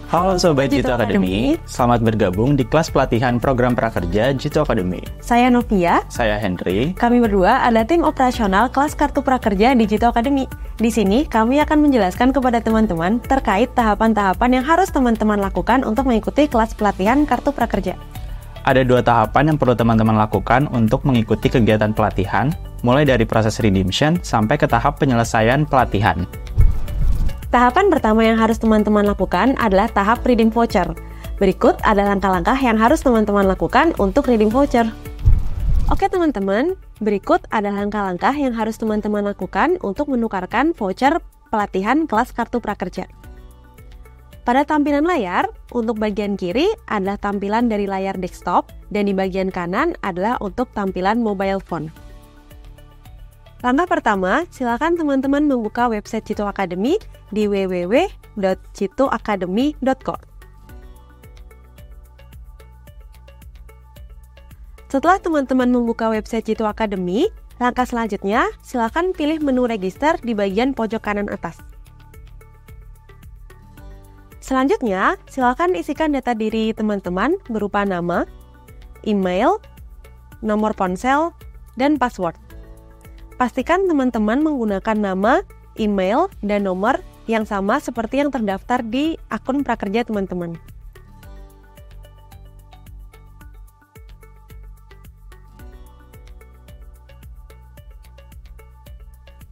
Halo Sobat Jitu Academy, selamat bergabung di kelas pelatihan program prakerja Jitu Academy. Saya Novia. Saya Henry. Kami berdua adalah tim operasional kelas kartu prakerja di Jitu Academy. Di sini kami akan menjelaskan kepada teman-teman terkait tahapan-tahapan yang harus teman-teman lakukan untuk mengikuti kelas pelatihan kartu prakerja. Ada 2 tahapan yang perlu teman-teman lakukan untuk mengikuti kegiatan pelatihan, mulai dari proses redemption sampai ke tahap penyelesaian pelatihan. Tahapan pertama yang harus teman-teman lakukan adalah tahap redeem voucher. Berikut ada langkah-langkah yang harus teman-teman lakukan untuk redeem voucher. Oke teman-teman, berikut ada langkah-langkah yang harus teman-teman lakukan untuk menukarkan voucher pelatihan kelas kartu prakerja. Pada tampilan layar, untuk bagian kiri adalah tampilan dari layar desktop dan di bagian kanan adalah untuk tampilan mobile phone. Langkah pertama, silakan teman-teman membuka website Jitu Academy di www.jituacademy.co. Setelah teman-teman membuka website Jitu Academy, langkah selanjutnya silakan pilih menu register di bagian pojok kanan atas. Selanjutnya, silakan isikan data diri teman-teman berupa nama, email, nomor ponsel, dan password. Pastikan teman-teman menggunakan nama, email, dan nomor yang sama seperti yang terdaftar di akun prakerja teman-teman.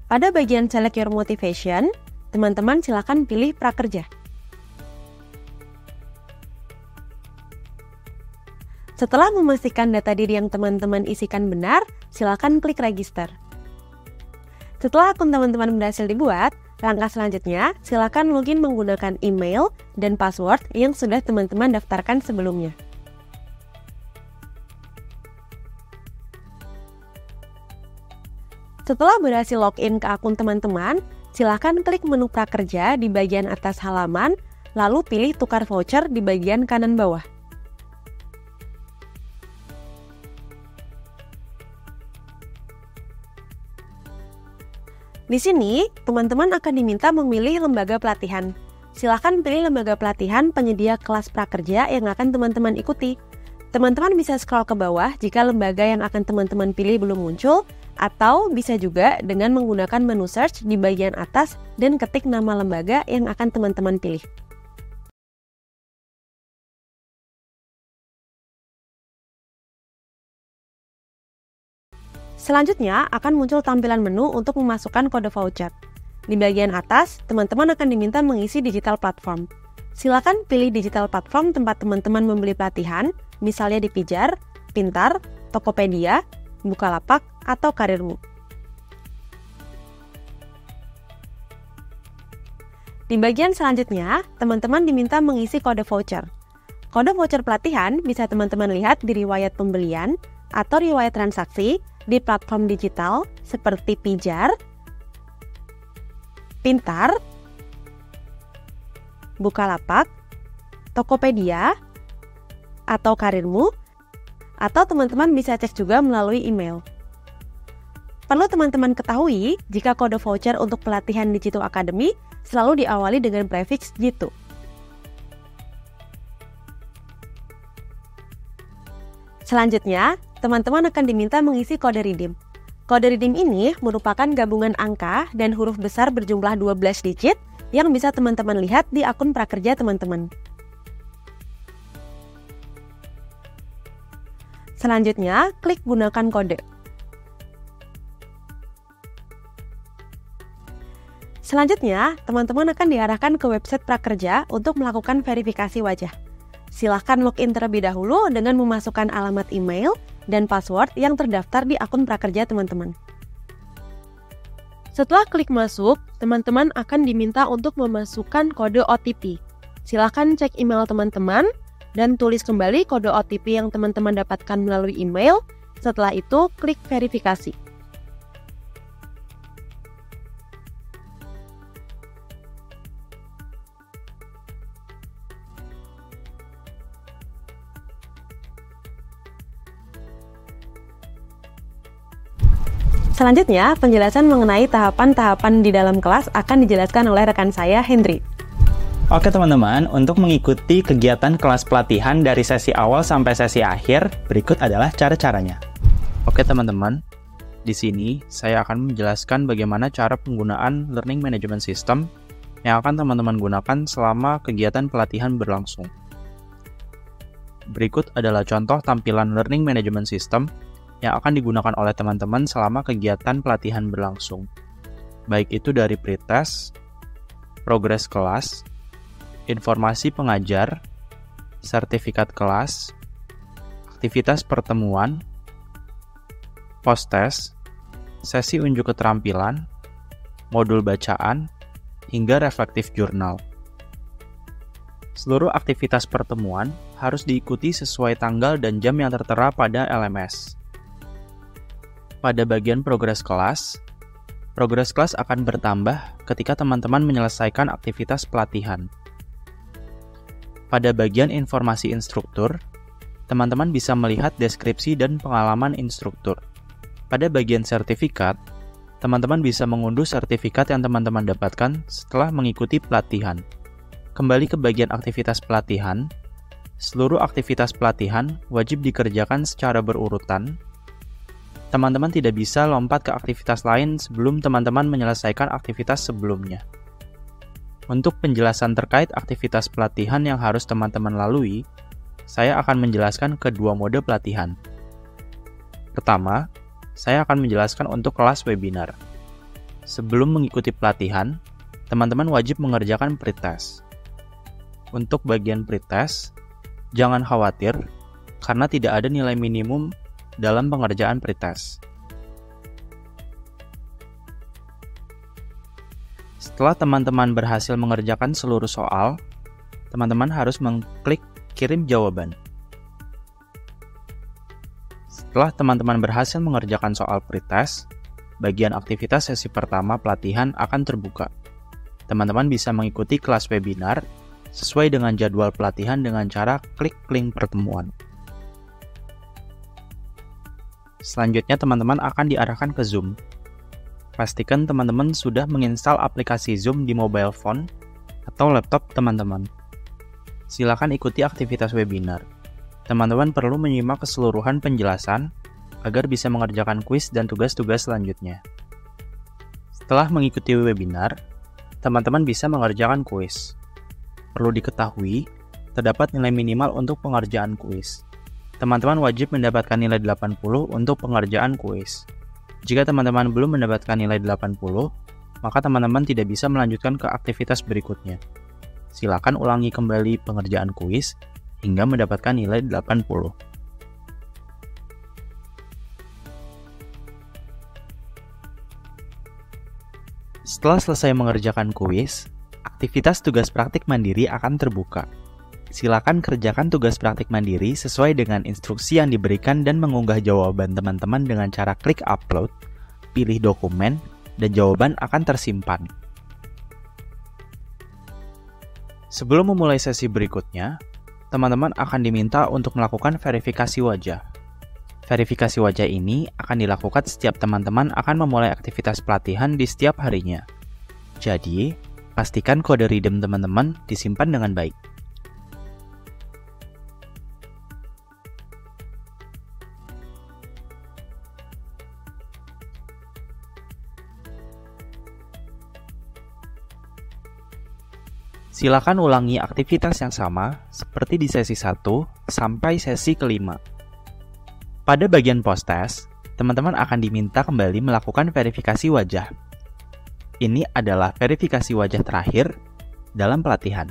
Pada bagian Select Your Motivation, teman-teman silakan pilih prakerja. Setelah memastikan data diri yang teman-teman isikan benar, silakan klik Register. Setelah akun teman-teman berhasil dibuat, langkah selanjutnya silakan login menggunakan email dan password yang sudah teman-teman daftarkan sebelumnya. Setelah berhasil login ke akun teman-teman, silakan klik menu prakerja di bagian atas halaman, lalu pilih tukar voucher di bagian kanan bawah. Di sini, teman-teman akan diminta memilih lembaga pelatihan. Silakan pilih lembaga pelatihan penyedia kelas prakerja yang akan teman-teman ikuti. Teman-teman bisa scroll ke bawah jika lembaga yang akan teman-teman pilih belum muncul, atau bisa juga dengan menggunakan menu search di bagian atas dan ketik nama lembaga yang akan teman-teman pilih. Selanjutnya akan muncul tampilan menu untuk memasukkan kode voucher. Di bagian atas, teman-teman akan diminta mengisi digital platform. Silakan pilih digital platform tempat teman-teman membeli pelatihan, misalnya di Pijar, Pintar, Tokopedia, Bukalapak, atau Karirmu. Di bagian selanjutnya, teman-teman diminta mengisi kode voucher. Kode voucher pelatihan bisa teman-teman lihat di riwayat pembelian atau riwayat transaksi di platform digital seperti Pijar, Pintar, Bukalapak, Tokopedia, atau Karirmu, atau teman-teman bisa cek juga melalui email. Perlu teman-teman ketahui jika kode voucher untuk pelatihan di Jitu Academy selalu diawali dengan prefix Jitu. Selanjutnya, teman-teman akan diminta mengisi kode redeem. Kode redeem ini merupakan gabungan angka dan huruf besar berjumlah 12 digit yang bisa teman-teman lihat di akun prakerja teman-teman. Selanjutnya, klik gunakan kode. Selanjutnya, teman-teman akan diarahkan ke website prakerja untuk melakukan verifikasi wajah. Silahkan login terlebih dahulu dengan memasukkan alamat email dan password yang terdaftar di akun prakerja teman-teman. Setelah klik masuk, teman-teman akan diminta untuk memasukkan kode OTP. Silahkan cek email teman-teman dan tulis kembali kode OTP yang teman-teman dapatkan melalui email. Setelah itu, klik verifikasi. Selanjutnya, penjelasan mengenai tahapan-tahapan di dalam kelas akan dijelaskan oleh rekan saya, Henry. Oke teman-teman, untuk mengikuti kegiatan kelas pelatihan dari sesi awal sampai sesi akhir, berikut adalah cara-caranya. Oke teman-teman, di sini saya akan menjelaskan bagaimana cara penggunaan Learning Management System yang akan teman-teman gunakan selama kegiatan pelatihan berlangsung. Berikut adalah contoh tampilan Learning Management System yang akan digunakan oleh teman-teman selama kegiatan pelatihan berlangsung. Baik itu dari pretest, progres kelas, informasi pengajar, sertifikat kelas, aktivitas pertemuan, post-test, sesi unjuk keterampilan, modul bacaan, hingga reflektif jurnal. Seluruh aktivitas pertemuan harus diikuti sesuai tanggal dan jam yang tertera pada LMS. Pada bagian progres kelas akan bertambah ketika teman-teman menyelesaikan aktivitas pelatihan. Pada bagian informasi instruktur, teman-teman bisa melihat deskripsi dan pengalaman instruktur. Pada bagian sertifikat, teman-teman bisa mengunduh sertifikat yang teman-teman dapatkan setelah mengikuti pelatihan. Kembali ke bagian aktivitas pelatihan, seluruh aktivitas pelatihan wajib dikerjakan secara berurutan. Teman-teman tidak bisa lompat ke aktivitas lain sebelum teman-teman menyelesaikan aktivitas sebelumnya. Untuk penjelasan terkait aktivitas pelatihan yang harus teman-teman lalui, saya akan menjelaskan kedua mode pelatihan. Pertama, saya akan menjelaskan untuk kelas webinar. Sebelum mengikuti pelatihan, teman-teman wajib mengerjakan pretest. Untuk bagian pretest, jangan khawatir karena tidak ada nilai minimum dalam pengerjaan pretest. Setelah teman-teman berhasil mengerjakan seluruh soal, teman-teman harus mengklik kirim jawaban. Setelah teman-teman berhasil mengerjakan soal pretest, bagian aktivitas sesi pertama pelatihan akan terbuka. Teman-teman bisa mengikuti kelas webinar sesuai dengan jadwal pelatihan dengan cara klik link pertemuan. Selanjutnya teman-teman akan diarahkan ke Zoom. Pastikan teman-teman sudah menginstal aplikasi Zoom di mobile phone atau laptop teman-teman. Silakan ikuti aktivitas webinar. Teman-teman perlu menyimak keseluruhan penjelasan agar bisa mengerjakan kuis dan tugas-tugas selanjutnya. Setelah mengikuti webinar, teman-teman bisa mengerjakan kuis. Perlu diketahui, terdapat nilai minimal untuk pengerjaan kuis. Teman-teman wajib mendapatkan nilai 80 untuk pengerjaan kuis. Jika teman-teman belum mendapatkan nilai 80, maka teman-teman tidak bisa melanjutkan ke aktivitas berikutnya. Silakan ulangi kembali pengerjaan kuis hingga mendapatkan nilai 80. Setelah selesai mengerjakan kuis, aktivitas tugas praktik mandiri akan terbuka. Silakan kerjakan tugas praktik mandiri sesuai dengan instruksi yang diberikan dan mengunggah jawaban teman-teman dengan cara klik upload, pilih dokumen, dan jawaban akan tersimpan. Sebelum memulai sesi berikutnya, teman-teman akan diminta untuk melakukan verifikasi wajah. Verifikasi wajah ini akan dilakukan setiap teman-teman akan memulai aktivitas pelatihan di setiap harinya. Jadi, pastikan kode redeem teman-teman disimpan dengan baik. Silakan ulangi aktivitas yang sama seperti di sesi 1 sampai sesi kelima. Pada bagian post-test, teman-teman akan diminta kembali melakukan verifikasi wajah. Ini adalah verifikasi wajah terakhir dalam pelatihan.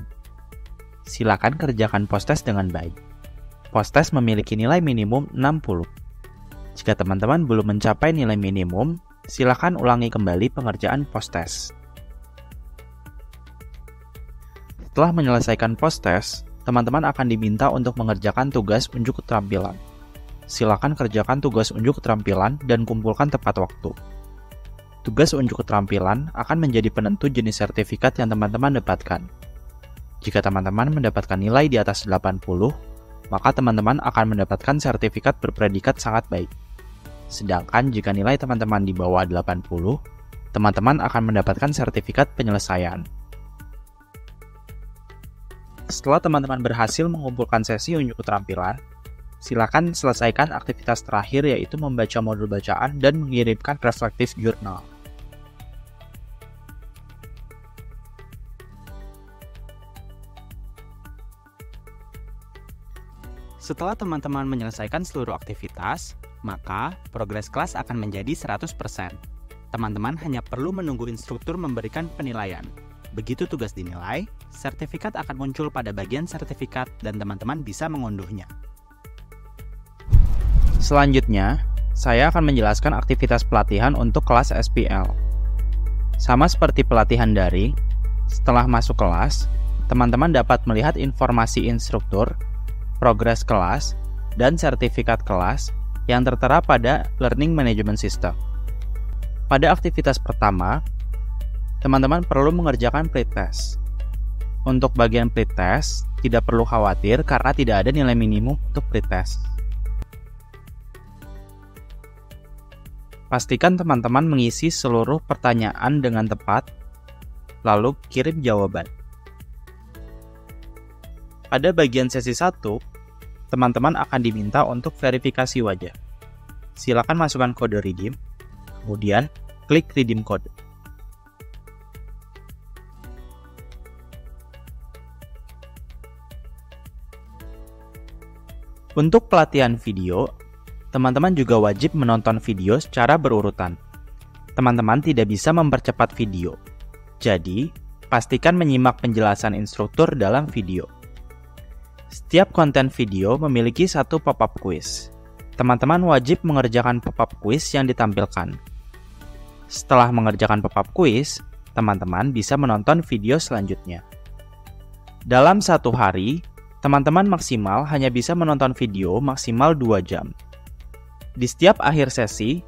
Silakan kerjakan post-test dengan baik. Post-test memiliki nilai minimum 60. Jika teman-teman belum mencapai nilai minimum, silakan ulangi kembali pengerjaan post-test. Setelah menyelesaikan post-test, teman-teman akan diminta untuk mengerjakan tugas unjuk keterampilan. Silakan kerjakan tugas unjuk keterampilan dan kumpulkan tepat waktu. Tugas unjuk keterampilan akan menjadi penentu jenis sertifikat yang teman-teman dapatkan. Jika teman-teman mendapatkan nilai di atas 80, maka teman-teman akan mendapatkan sertifikat berpredikat sangat baik. Sedangkan jika nilai teman-teman di bawah 80, teman-teman akan mendapatkan sertifikat penyelesaian. Setelah teman-teman berhasil mengumpulkan sesi unjuk keterampilan, silakan selesaikan aktivitas terakhir yaitu membaca modul bacaan dan mengirimkan reflective journal. Setelah teman-teman menyelesaikan seluruh aktivitas, maka progres kelas akan menjadi 100%. Teman-teman hanya perlu menunggu instruktur memberikan penilaian. Begitu tugas dinilai, sertifikat akan muncul pada bagian sertifikat dan teman-teman bisa mengunduhnya. Selanjutnya, saya akan menjelaskan aktivitas pelatihan untuk kelas SPL. Sama seperti pelatihan daring, setelah masuk kelas, teman-teman dapat melihat informasi instruktur, progres kelas, dan sertifikat kelas yang tertera pada Learning Management System. Pada aktivitas pertama, teman-teman perlu mengerjakan pretest. Untuk bagian pretest, tidak perlu khawatir karena tidak ada nilai minimum untuk pretest. Pastikan teman-teman mengisi seluruh pertanyaan dengan tepat, lalu kirim jawaban. Pada bagian sesi 1, teman-teman akan diminta untuk verifikasi wajah. Silakan masukkan kode redeem, kemudian klik redeem code. Untuk pelatihan video, teman-teman juga wajib menonton video secara berurutan. Teman-teman tidak bisa mempercepat video. Jadi, pastikan menyimak penjelasan instruktur dalam video. Setiap konten video memiliki satu pop-up quiz. Teman-teman wajib mengerjakan pop-up quiz yang ditampilkan. Setelah mengerjakan pop-up quiz, teman-teman bisa menonton video selanjutnya. Dalam satu hari, teman-teman maksimal hanya bisa menonton video maksimal 2 jam. Di setiap akhir sesi,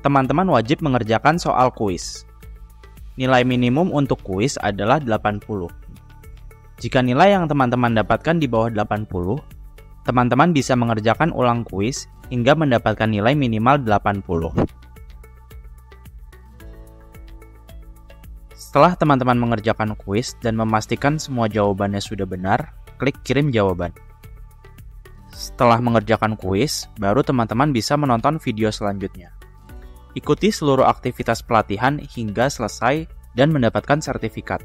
teman-teman wajib mengerjakan soal kuis. Nilai minimum untuk kuis adalah 80. Jika nilai yang teman-teman dapatkan di bawah 80, teman-teman bisa mengerjakan ulang kuis hingga mendapatkan nilai minimal 80. Setelah teman-teman mengerjakan kuis dan memastikan semua jawabannya sudah benar, klik kirim jawaban. Setelah mengerjakan kuis, baru teman-teman bisa menonton video selanjutnya. Ikuti seluruh aktivitas pelatihan hingga selesai dan mendapatkan sertifikat.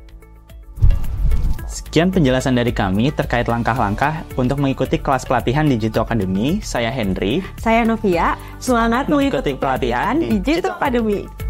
Sekian penjelasan dari kami terkait langkah-langkah untuk mengikuti kelas pelatihan Digito Academy. Saya Henry. Saya Novia. Semangat mengikuti pelatihan Digito Academy.